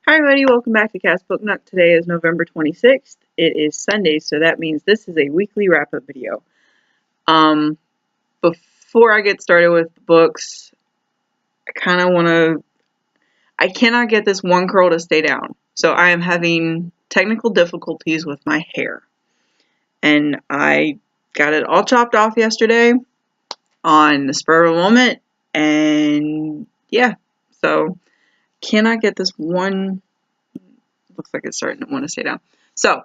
Hi everybody, welcome back to Cast Book Nook. Today is November 26th. It is Sunday, so that means this is a weekly wrap-up video. Before I get started with the books, I cannot get this one curl to stay down. So I am having technical difficulties with my hair. And I got it all chopped off yesterday on the spur of a moment. And yeah, so cannot get this one. Looks like it's starting to want to stay down. So,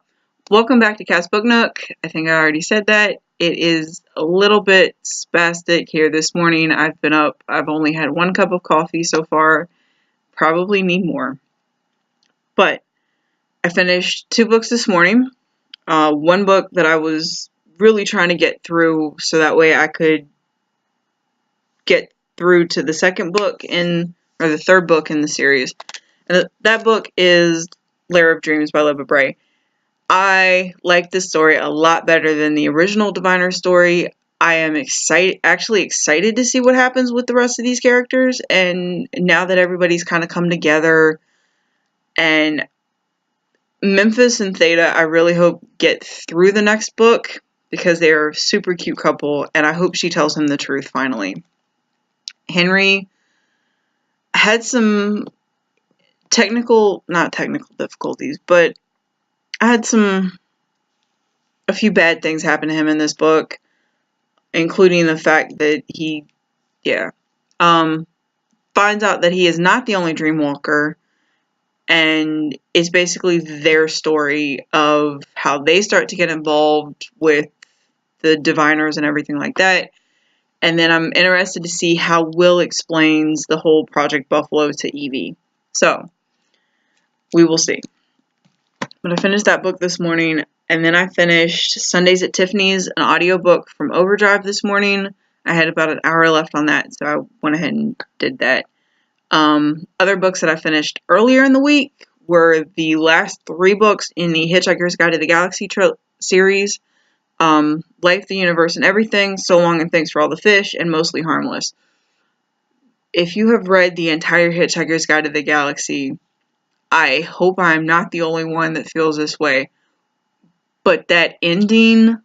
welcome back to Cast Book Nook. I think I already said that. It is a little bit spastic here this morning. I've been up. I've only had one cup of coffee so far. Probably need more. But I finished 2 books this morning. One book that I was really trying to get through so that way I could get through to the second book or the third book in the series. And that book is Lair of Dreams by Libba Bray. I like this story a lot better than the original Diviner story. I am actually excited to see what happens with the rest of these characters, and now that everybody's kind of come together, and Memphis and Theta, I really hope get through the next book because they're a super cute couple, and I hope she tells him the truth finally. Henry had some not technical difficulties, but I had a few bad things happen to him in this book, including the fact that he finds out that he is not the only Dreamwalker, and it's basically their story of how they start to get involved with the Diviners and everything like that. And then I'm interested to see how Will explains the whole Project Buffalo to Evie. So, we will see. But I finished that book this morning, and then I finished Sundays at Tiffany's, an audiobook from Overdrive this morning. I had about an hour left on that, so I went ahead and did that. Other books that I finished earlier in the week were the last 3 books in the Hitchhiker's Guide to the Galaxy series. Life, the Universe, and Everything, So Long and Thanks for All the Fish, and Mostly Harmless. If you have read the entire Hitchhiker's Guide to the Galaxy, I hope I'm not the only one that feels this way. But that ending,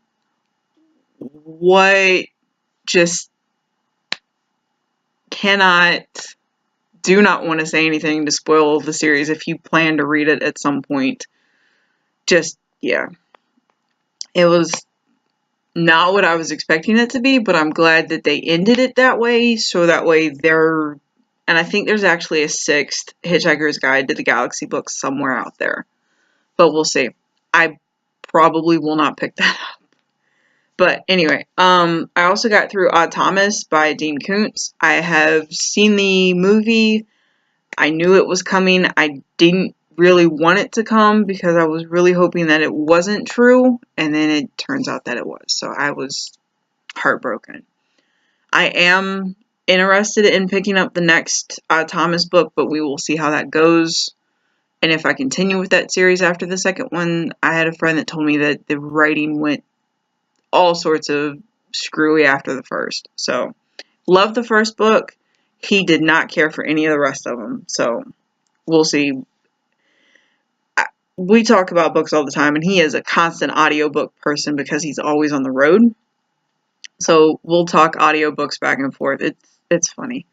do not want to say anything to spoil the series if you plan to read it at some point. It was not what I was expecting it to be, but I'm glad that they ended it that way, so that way and I think there's actually a 6th Hitchhiker's Guide to the Galaxy book somewhere out there. But we'll see. I probably will not pick that up. But anyway, I also got through Odd Thomas by Dean Koontz. I have seen the movie. I knew it was coming. I didn't really want it to come because I was really hoping that it wasn't true, and then it turns out that it was. So I was heartbroken. I am interested in picking up the next Odd Thomas book, but we will see how that goes. And if I continue with that series after the second one, I had a friend that told me that the writing went all sorts of screwy after the first. So, love the first book. He did not care for any of the rest of them. So, we'll see. We talk about books all the time, and he is a constant audiobook person because he's always on the road. So, we'll talk audiobooks back and forth. It's funny.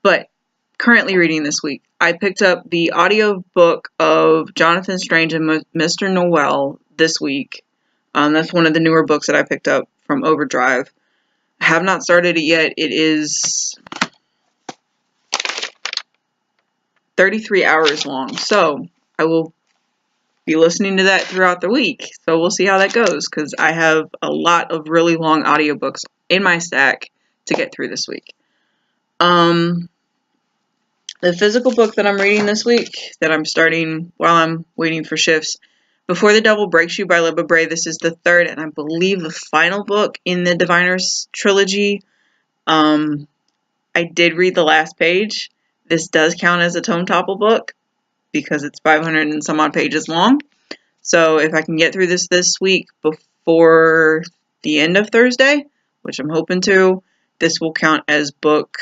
But, currently reading this week, I picked up the audiobook of Jonathan Strange and Mr. Noel this week. That's one of the newer books that I picked up from Overdrive. I have not started it yet. It is 33 hours long, so I will be listening to that throughout the week. So we'll see how that goes, because I have a lot of really long audiobooks in my stack to get through this week. The physical book that I'm reading this week, that I'm starting while I'm waiting for shifts, Before the Devil Breaks You by Libba Bray. This is the 3rd and I believe the final book in the Diviners trilogy. I did read the last page. This does count as a tome topple book because it's 500 and some odd pages long. So if I can get through this week before the end of Thursday, which I'm hoping to, this will count as book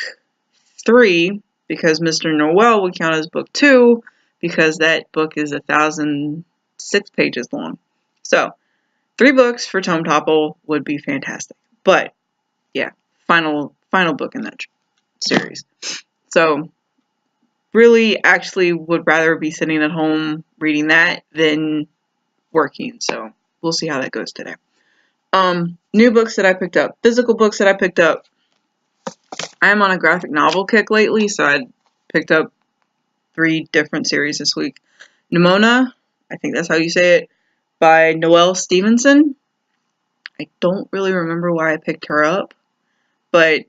3, because Mr. Norrell would count as book 2, because that book is 1,006 pages long. So 3 books for Tome Topple would be fantastic. But yeah, final book in that series. So really actually would rather be sitting at home reading that than working. So we'll see how that goes today. New books that I picked up. Physical books that I picked up. I am on a graphic novel kick lately, so I picked up 3 different series this week. Nimona, I think that's how you say it, by Noelle Stevenson. I don't really remember why I picked her up, but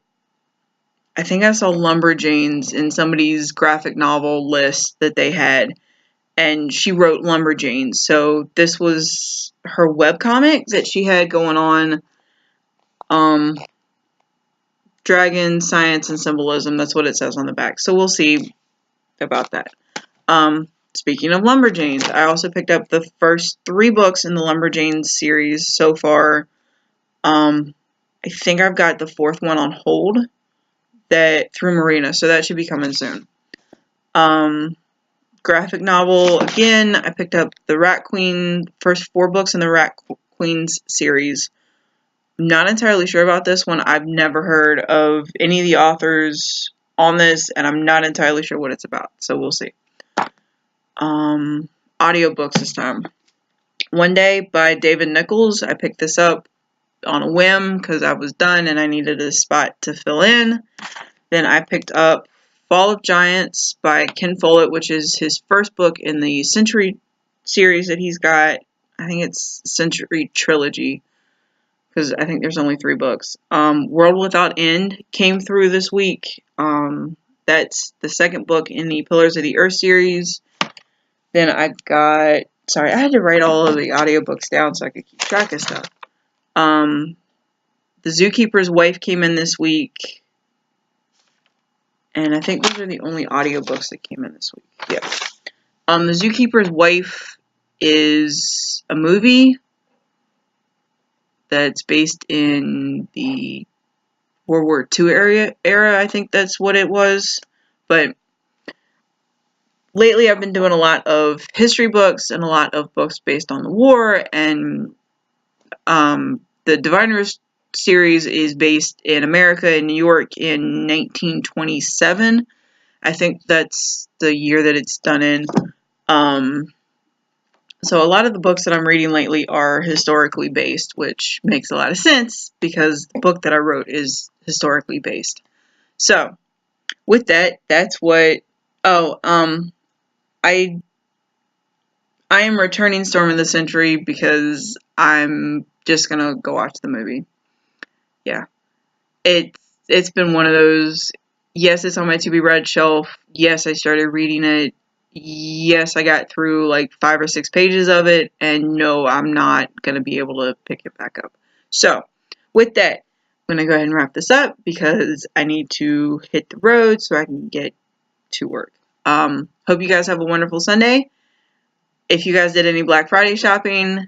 I think I saw Lumberjanes in somebody's graphic novel list that they had, and she wrote Lumberjanes. So this was her webcomic that she had going on. Dragon, Science, and Symbolism. That's what it says on the back. So we'll see about that. Speaking of Lumberjanes, I also picked up the first 3 books in the Lumberjanes series so far. I think I've got the 4th one on hold that through Marina, so that should be coming soon. Graphic novel, again, I picked up the Rat Queen, first 4 books in the Rat Queens series. Not entirely sure about this one. I've never heard of any of the authors on this, and I'm not entirely sure what it's about, so we'll see. Audiobooks this time. One Day by David Nicholls. I picked this up on a whim because I was done and I needed a spot to fill in. Then I picked up Fall of Giants by Ken Follett, which is his first book in the Century series that he's got. I think it's Century Trilogy, because I think there's only 3 books. World Without End came through this week. That's the 2nd book in the Pillars of the Earth series. Then I got... Sorry, I had to write all of the audiobooks down so I could keep track of stuff. The Zookeeper's Wife came in this week. And I think those are the only audiobooks that came in this week. Yeah. The Zookeeper's Wife is a movie that's based in the World War II era. I think that's what it was. But lately I've been doing a lot of history books and a lot of books based on the war. And the Diviners series is based in America, in New York, in 1927. I think that's the year that it's done in. So a lot of the books that I'm reading lately are historically based, which makes a lot of sense because the book that I wrote is historically based. So with that, that's what... I am returning Storm of the Century because I'm just gonna go watch the movie. Yeah. It's been one of those, yes, it's on my to be read shelf. Yes, I started reading it. Yes, I got through like 5 or 6 pages of it, and no, I'm not going to be able to pick it back up. So, with that, I'm going to go ahead and wrap this up because I need to hit the road so I can get to work. Hope you guys have a wonderful Sunday. If you guys did any Black Friday shopping,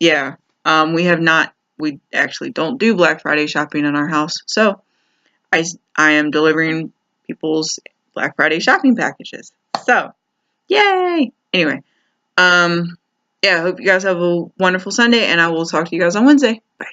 yeah, we actually don't do Black Friday shopping in our house, so I am delivering people's Black Friday shopping packages. So, yay! Anyway, yeah, I hope you guys have a wonderful Sunday, and I will talk to you guys on Wednesday. Bye.